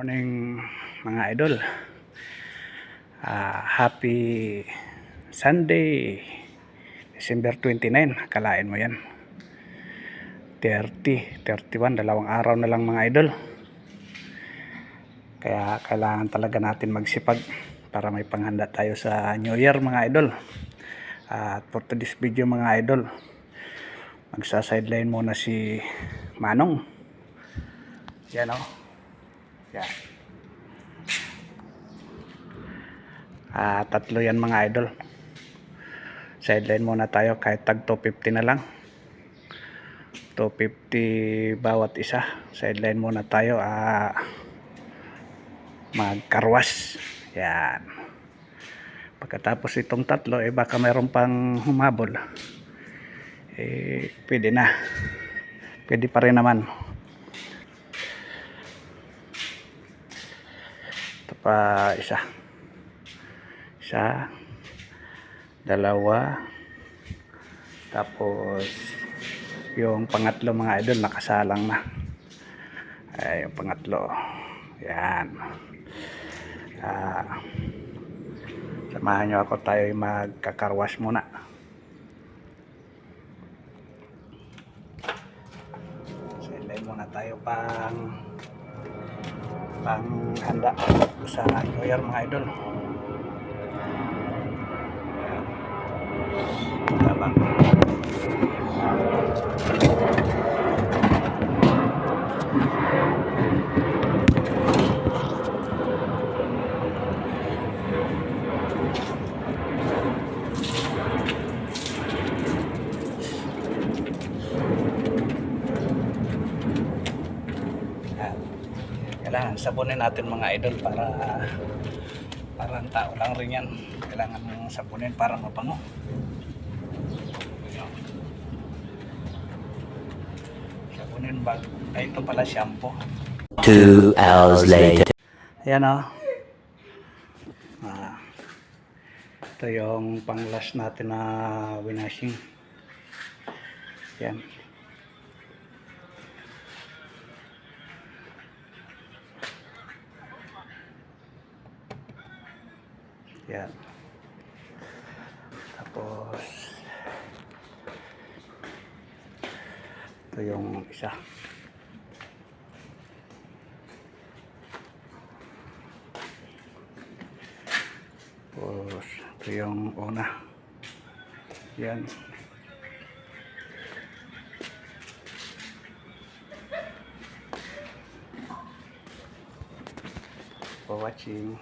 Morning mga idol. Happy Sunday, December 29. Kalain mo yan, 31, dalawang araw na lang mga idol. Kaya kailangan talaga natin magsipag para may panghanda tayo sa New Year mga idol. At for today's video mga idol, magsa-sideline muna si Manong. Yan o. Yan. Tatlo yan mga idol. Sideline muna tayo kahit tag 250 na lang. 250 bawat isa. Sideline muna tayo. Magkarwas. Yan. Pagkatapos itong tatlo, baka mayroon pang humabol. Pwede na. Pwede pa rin naman. Ito pa isa. Isa, dalawa, tapos yung pangatlo mga idol nakasalang na. Yung pangatlo, yan. Samahan nyo ako, tayo magkakarwash muna. Silay muna tayo pang handa sa New Year mga idol. Tabang. Kailangan sabunin natin mga idol para parang tao lang rin yan. Kailangan mong sabunin para mabango. Sabunin ba? Ito pala shampoo. 2 hours later. Ayan o. Ito yung pang last natin na winashing. Yan. Yan. Tapos ito yung isa. Tapos ito yung una. Yan. For watching.